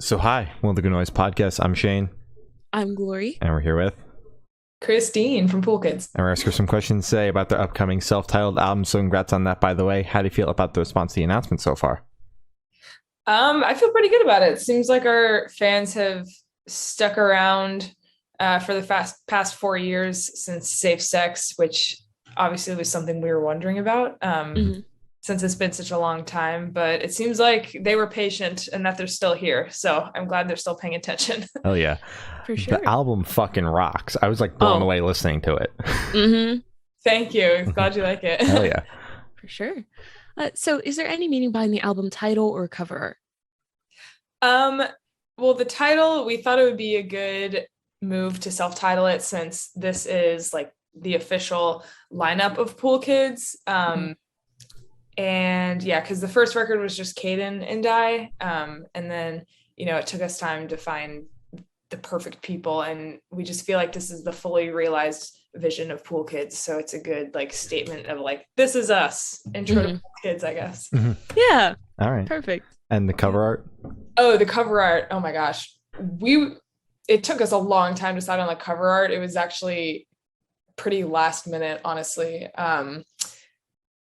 So hi, welcome to the Good Noise Podcast. I'm Shane. I'm Glory. And we're here with Christine from Pool Kids. And we're asking some questions today about their upcoming self-titled album. So congrats on that, by the way. How do you feel about the response to the announcement so far? I feel pretty good about it. Seems like our fans have stuck around for the past 4 years since Safe Sex, which obviously was something we were wondering about since it's been such a long time. But it seems like they were patient and that they're still here. So I'm glad they're still paying attention. Oh yeah. For sure. The album fucking rocks. I was like blown away listening to it. Thank you. Glad you like it. Hell yeah. For sure. So is there any meaning behind the album title or cover art? Well, the title, we thought it would be a good move to self-title it since this is like the official lineup of Pool Kids. And yeah, because the first record was just Caden and I. And then, it took us time to find the perfect people. And we just feel like this is the fully realized vision of Pool Kids. So it's a good statement of this is us. Intro to Pool Kids, I guess. Yeah. All right. Perfect. And the cover art? Oh, the cover art. Oh my gosh. It took us a long time to decide on the cover art. It was actually pretty last minute, honestly.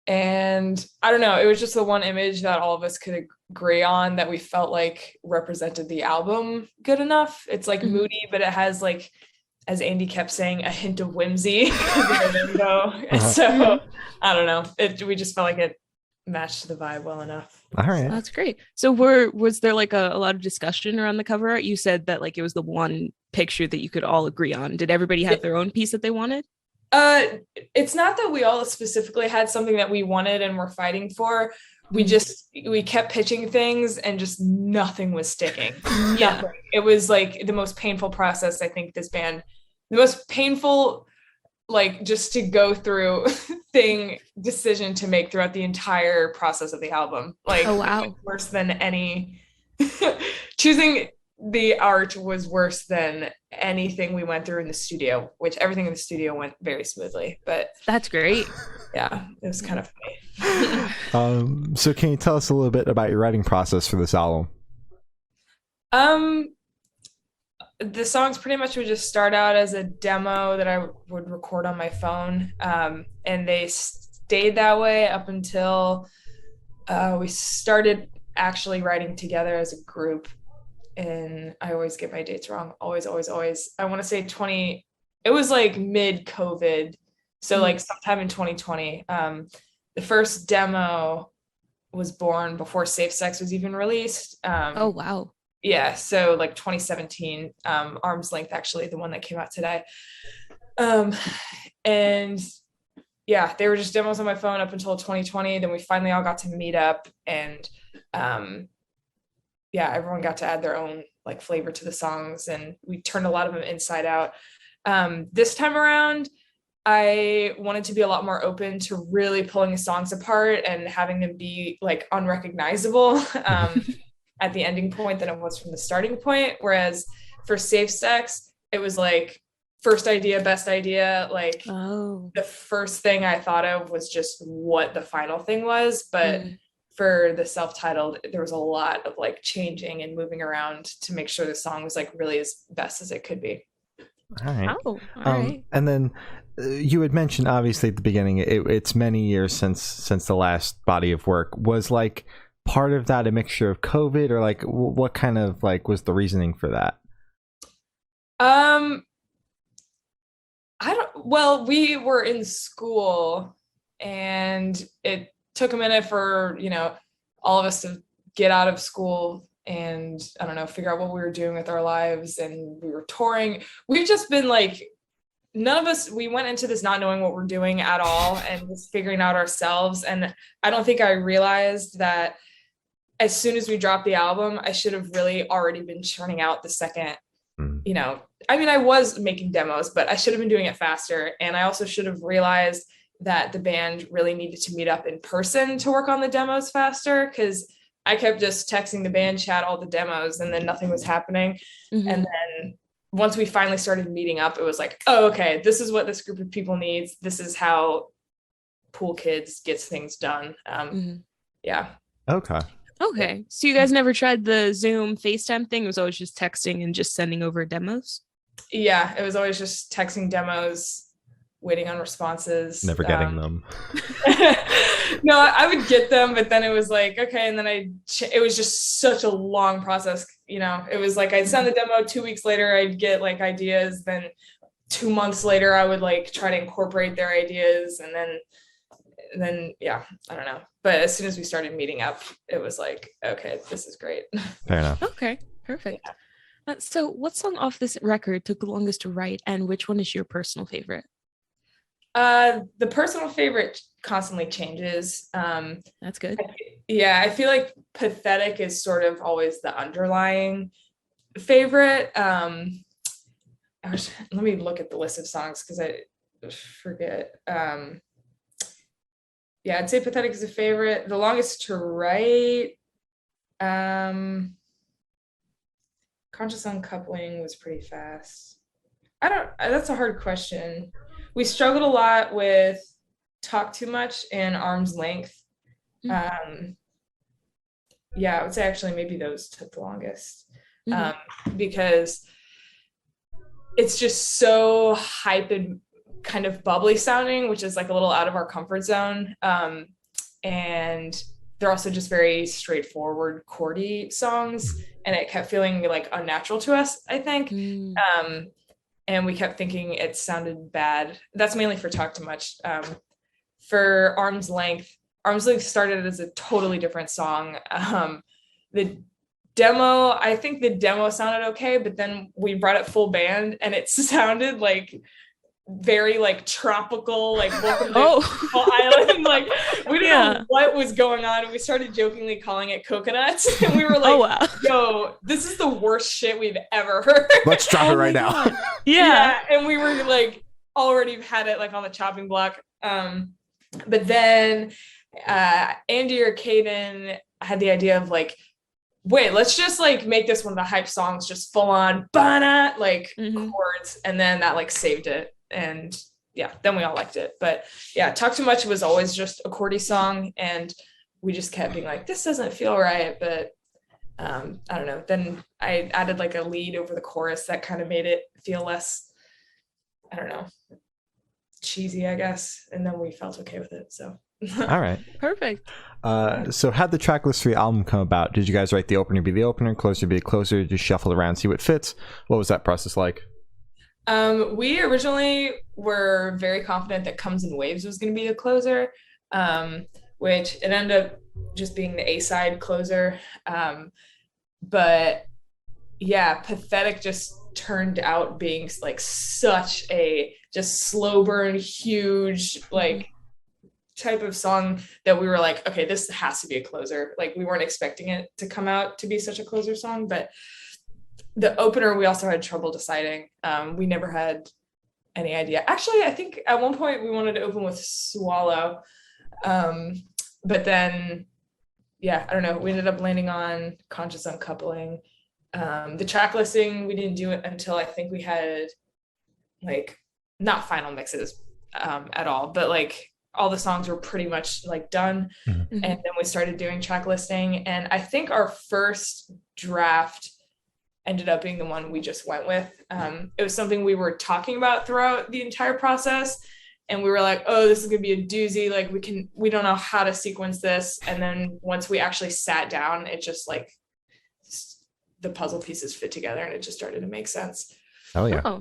And I don't know, it was just the one image that all of us could agree on that we felt like represented the album good enough. It's moody, but it has as Andy kept saying, a hint of whimsy. So I don't know. We just felt like it matched the vibe well enough. All right. That's great. So was there a lot of discussion around the cover art? You said that it was the one picture that you could all agree on. Did everybody have their own piece that they wanted? It's not that we all specifically had something that we wanted and were fighting for. We kept pitching things and just nothing was sticking. Yeah. Nothing. It was the most painful process, I think, the most painful, just to go through decision to make throughout the entire process of the album. Oh, wow. Worse than any choosing the art was worse than anything we went through in the studio, which everything in the studio went very smoothly, but that's great. Yeah, it was kind of funny. So can you tell us a little bit about your writing process for this album? The songs pretty much would just start out as a demo that I would record on my phone, and they stayed that way up until we started actually writing together as a group. And I always get my dates wrong. Always. I want to say it was mid-COVID. So sometime in 2020. The first demo was born before Safe Sex was even released. Oh, wow. Yeah. So 2017, Arm's Length, actually, the one that came out today. And yeah, they were just demos on my phone up until 2020. Then we finally all got to meet up and, yeah, everyone got to add their own flavor to the songs, and we turned a lot of them inside out. This time around, I wanted to be a lot more open to really pulling the songs apart and having them be unrecognizable at the ending point than it was from the starting point. Whereas for Safe Sex, it was first idea, best idea. The first thing I thought of was just what the final thing was, but for the self-titled, there was a lot of changing and moving around to make sure the song was really as best as it could be. All right. Oh, all right. And then you had mentioned obviously at the beginning it's many years since the last body of work. Was part of that a mixture of COVID, or what kind of was the reasoning for that? Well, we were in school and it took a minute for, all of us to get out of school and, I don't know, figure out what we were doing with our lives. And we were touring. We've just been none of us, we went into this not knowing what we're doing at all and just figuring out ourselves. And I don't think I realized that as soon as we dropped the album, I should have really already been churning out the second, I was making demos, but I should have been doing it faster. And I also should have realized that the band really needed to meet up in person to work on the demos faster, because I kept just texting the band chat all the demos and then nothing was happening. And then once we finally started meeting up, it was oh, okay, this is what this group of people needs. This is how Pool Kids gets things done. Yeah. Okay. Okay. So you guys never tried the Zoom FaceTime thing? It was always just texting and just sending over demos? Yeah, it was always just texting demos, waiting on responses. Never getting them. No, I would get them, but then it was like, okay, and then it was just such a long process. It was like I'd send the demo, 2 weeks later I'd get like ideas, then 2 months later I would like try to incorporate their ideas, and then yeah, I don't know. But as soon as we started meeting up, it was like, okay, this is great. Fair enough. Okay, perfect. So what song off this record took the longest to write, and which one is your personal favorite? The personal favorite constantly changes. That's good. I feel like Pathetic is sort of always the underlying favorite. Let me look at the list of songs because I forget. I'd say Pathetic is a favorite. The longest to write, Conscious Uncoupling was pretty fast. That's a hard question. We struggled a lot with Talk Too Much and Arm's Length. I would say actually maybe those took the longest, because it's just so hype and kind of bubbly sounding, which is like a little out of our comfort zone. And they're also just very straightforward, chordy songs, and it kept feeling like unnatural to us, I think. And we kept thinking it sounded bad. That's mainly for Talk Too Much. For Arm's Length started as a totally different song. I think the demo sounded okay, but then we brought it full band and it sounded like very like tropical, like welcome to island. Like we didn't know what was going on, and we started jokingly calling it Coconuts, and we were like, yo, this is the worst shit we've ever heard. Let's drop it right now. Yeah, and we were like already had it like on the chopping block. But then Andy or Caden had the idea of like, wait, let's just like make this one of the hype songs, just full on bana like chords, and then that like saved it. And then we all liked it. But Talk Too Much was always just a chordy song, and we just kept being like, this doesn't feel right. But I don't know, then I added like a lead over the chorus that kind of made it feel less, I don't know, cheesy, I guess, and then we felt okay with it. So all right, perfect. So how'd the track list for your album come about? Did you guys write the opener be the opener, closer be the closer, just shuffle around, see what fits? What was that process like? We originally were very confident that Comes in Waves was going to be the closer, which it ended up just being the A-side closer. But Pathetic just turned out being like such a just slow burn, huge, like type of song that we were like, okay, this has to be a closer. Like we weren't expecting it to come out to be such a closer song, but the opener, we also had trouble deciding. We never had any idea. Actually, I think at one point we wanted to open with Swallow. But then, I don't know. We ended up landing on Conscious Uncoupling. The track listing, we didn't do it until I think we had like, not final mixes at all, but like all the songs were pretty much like done. And then we started doing track listing. And I think our first draft ended up being the one we just went with. It was something we were talking about throughout the entire process, and we were like, oh, this is gonna be a doozy, like we don't know how to sequence this. And then once we actually sat down, it just like the puzzle pieces fit together and it just started to make sense. Oh yeah.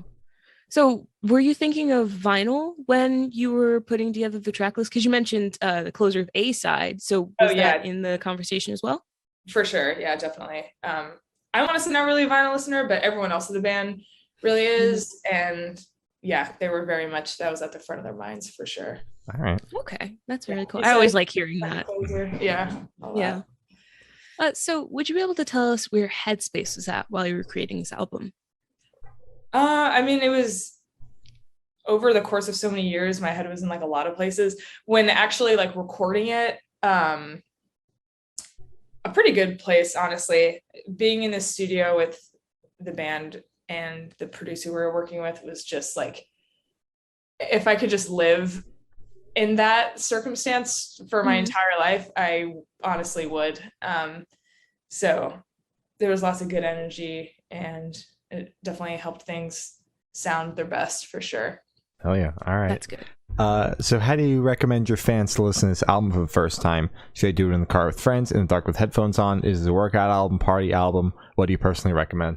So were you thinking of vinyl when you were putting together the track list? Because you mentioned the closer of A-side, so was that in the conversation as well? For sure, definitely. I'm honestly not really a vinyl listener, but everyone else in the band really is. And they were very much, that was at the front of their minds for sure. All right. Okay. That's very cool. I always like hearing that. Yeah. So would you be able to tell us where Headspace was at while you were creating this album? I mean, it was over the course of so many years, my head was in like a lot of places. When actually like recording it, a pretty good place, honestly. Being in the studio with the band and the producer we were working with was just like, if I could just live in that circumstance for my entire life, I honestly would. So there was lots of good energy, and it definitely helped things sound their best for sure. Oh yeah. All right. That's good. So how do you recommend your fans to listen to this album for the first time? Should they do it in the car with friends, in the dark with headphones on? Is it a workout album, party album? What do you personally recommend?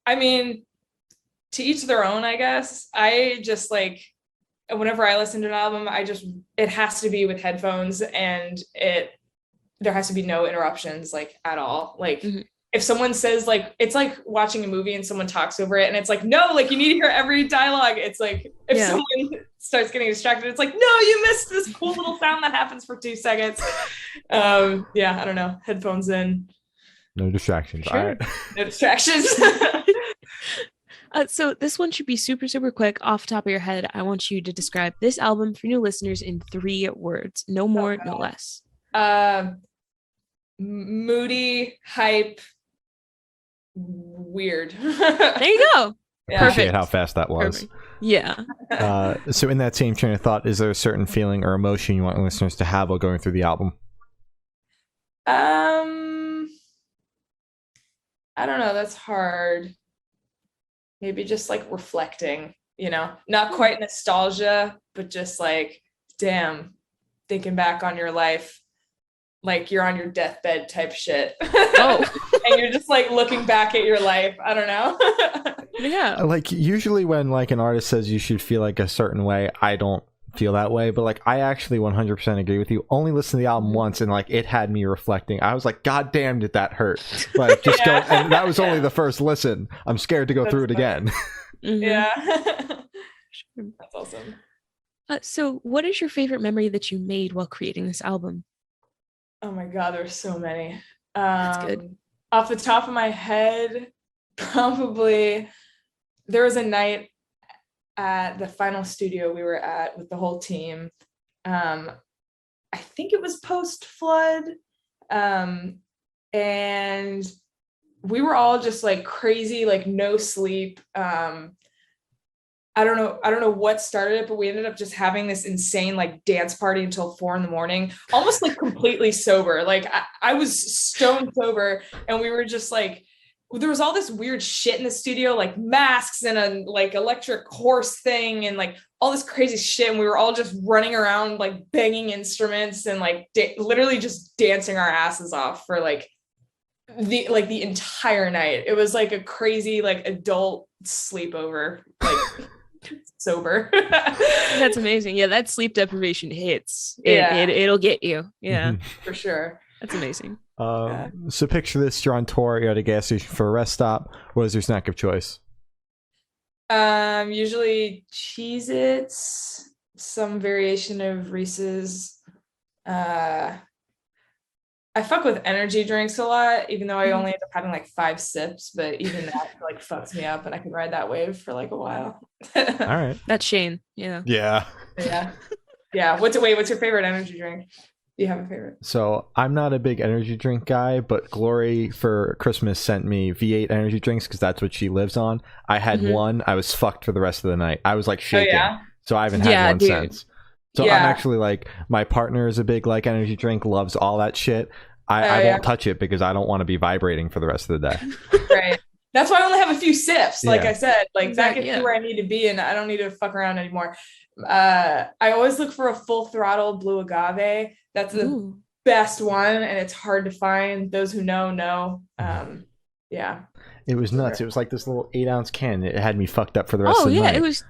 I mean, to each their own, I guess. I just like, whenever I listen to an album, it has to be with headphones, and there has to be no interruptions, like, at all. Like, if someone says, like, it's like watching a movie and someone talks over it, and it's like, no, like, you need to hear every dialogue. It's like, if someone starts getting distracted, it's like, no, you missed this cool little sound that happens for 2 seconds. Yeah, I don't know. Headphones in. No distractions. Sure. All right. No distractions. So this one should be super, super quick. Off the top of your head, I want you to describe this album for new listeners in 3 words. No more, no less. Moody, hype, weird. There you go. Yeah. Appreciate how fast that was. Perfect. Yeah. So in that same train of thought, is there a certain feeling or emotion you want listeners to have while going through the album? I don't know. That's hard. Maybe just like reflecting, not quite nostalgia, but just like, damn, thinking back on your life, like you're on your deathbed type shit. Oh. And you're just like looking back at your life. I don't know. Yeah. Like usually when like an artist says you should feel like a certain way, I don't feel that way, but like I actually 100% agree with you. Only listened to the album once, and like it had me reflecting. I was like, God damn, did that hurt? Like just go, and that was only the first listen. I'm scared to go through it again. Yeah. That's awesome. So what is your favorite memory that you made while creating this album? Oh my God, there's so many. That's good. Off the top of my head, probably there was a night at the final studio we were at with the whole team. I think it was post-flood. And we were all just like crazy, like no sleep. I don't know what started it, but we ended up just having this insane like dance party until 4 a.m, almost like completely sober. Like I was stone sober, and we were just like, there was all this weird shit in the studio, like masks and a like electric horse thing and like all this crazy shit. And we were all just running around, like banging instruments and like literally just dancing our asses off for like the entire night. It was like a crazy, like adult sleepover, like sober. That's amazing. Yeah. That sleep deprivation hits. It'll get you. Yeah, for sure. That's amazing. So picture this: you're on tour, you're at a gas station for a rest stop. What is your snack of choice? Usually Cheez-Its, some variation of Reese's. I fuck with energy drinks a lot, even though I only end up having like 5 sips, but even that like fucks me up, and I can ride that wave for like a while. All right. That's Shane. Yeah. Yeah. What's your favorite energy drink? Do you have a favorite? So I'm not a big energy drink guy, but Glory for Christmas sent me V8 energy drinks because that's what she lives on. I had one. I was fucked for the rest of the night. I was like shaking. Oh, yeah? So I haven't had one since. So I'm actually like, my partner is a big like energy drink, loves all that shit. I won't touch it because I don't want to be vibrating for the rest of the day. Right. That's why I only have a few sips. Like I said, like that gets me where I need to be, and I don't need to fuck around anymore. I always look for a Full Throttle Blue Agave. That's the best one, and it's hard to find. Those who know. Yeah. It was nuts. It was like this little 8-ounce can. It had me fucked up for the rest of the night. It was,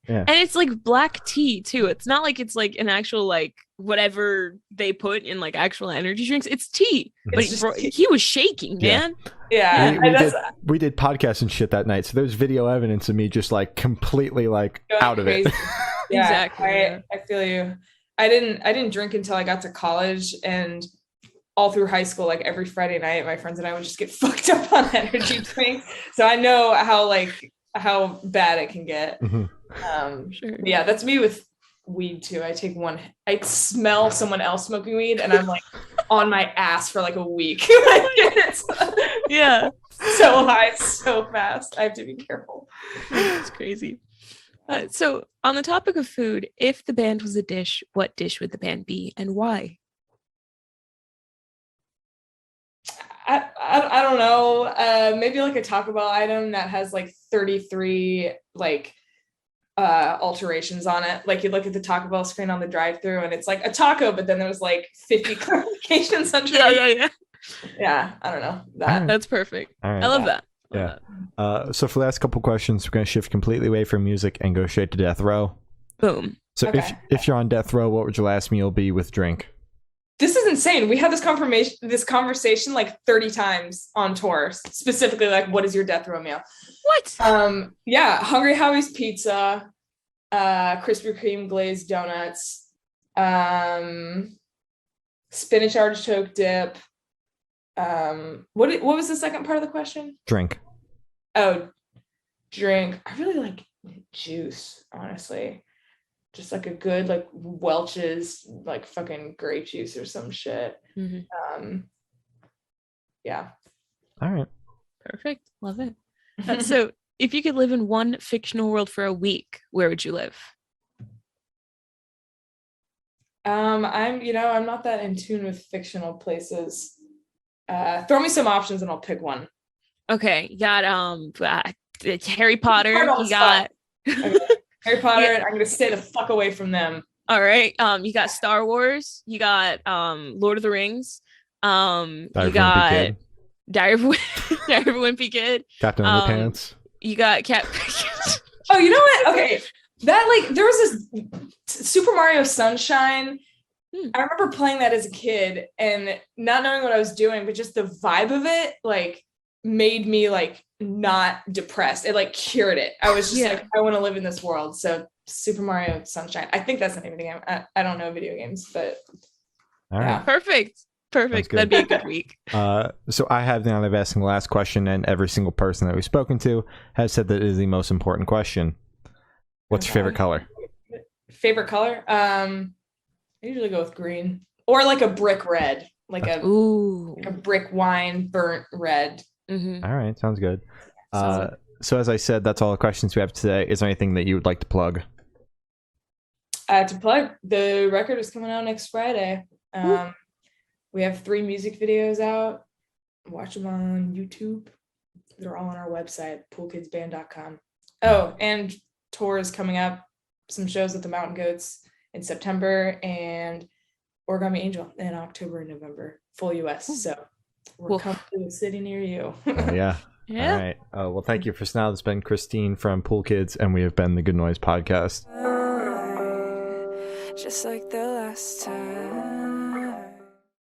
and it's like black tea too. It's not like it's like an actual like whatever they put in like actual energy drinks. It's tea. But he was shaking, man. Yeah. We did podcasts and shit that night, so there's video evidence of me just like completely like out of it. Yeah, exactly. I feel you. I didn't drink until I got to college, and all through high school, like every Friday night, my friends and I would just get fucked up on energy drinks. So I know how bad it can get. Sure. Yeah, that's me with weed too. I take one, I smell someone else smoking weed, and I'm like on my ass for like a week. Yeah. So high, so fast. I have to be careful. It's crazy. So on the topic of food, if the band was a dish, what dish would the band be and why? I don't know. Maybe like a Taco Bell item that has like 33 like alterations on it. Like you look at the Taco Bell screen on the drive-thru and it's like a taco, but then there's like 50 clarifications under it. Yeah, I don't know. That's perfect. Right. I love that. So for the last couple questions, we're going to shift completely away from music and go straight to death row. Boom. So if you're on death row, what would your last meal be with drink? This is insane. We had this conversation like 30 times on tour, specifically like, what is your death row meal? What? Yeah, Hungry Howie's pizza, Krispy Kreme glazed donuts, spinach artichoke dip. What was the second part of the question? Drink. Oh, drink. I really like juice, honestly. Just like a good like Welch's like fucking grape juice or some shit. Mm-hmm. Yeah. All right. Perfect. Love it. So if you could live in one fictional world for a week, where would you live? I'm not that in tune with fictional places. Throw me some options and I'll pick one. Okay. You got Harry Potter. You got Harry Potter. Yeah. I'm gonna stay the fuck away from them. All right. You got Star Wars. You got Lord of the Rings. You got Diary of a Wimpy Kid. Captain Underpants. You got Cat. Oh, you know what? Okay, that like there was this Super Mario Sunshine. I remember playing that as a kid and not knowing what I was doing, but just the vibe of it like made me like not depressed. It like cured it. I was just like, I want to live in this world. So Super Mario Sunshine. I think that's the name of the game. I don't know video games, but all right. Perfect. That'd be a good week. So I have the honor of asking the last question, and every single person that we've spoken to has said that it is the most important question. What's your favorite color? Favorite color? I usually go with green or like a brick red, like a brick wine burnt red. Mm-hmm. All right, sounds good. So as I said, that's all the questions we have today. Is there anything that you would like to plug? The record is coming out next Friday. We have 3 music videos out. Watch them on YouTube. They're all on our website, poolkidsband.com. Oh, and tour is coming up. Some shows with the Mountain Goats in September and Origami Angel in October and November. Full US. So we're coming to a city near you. Yeah. All right. Well, thank you for now. This has been Christine from Pool Kids, and we have been the Good Noise Podcast. Just like the last time.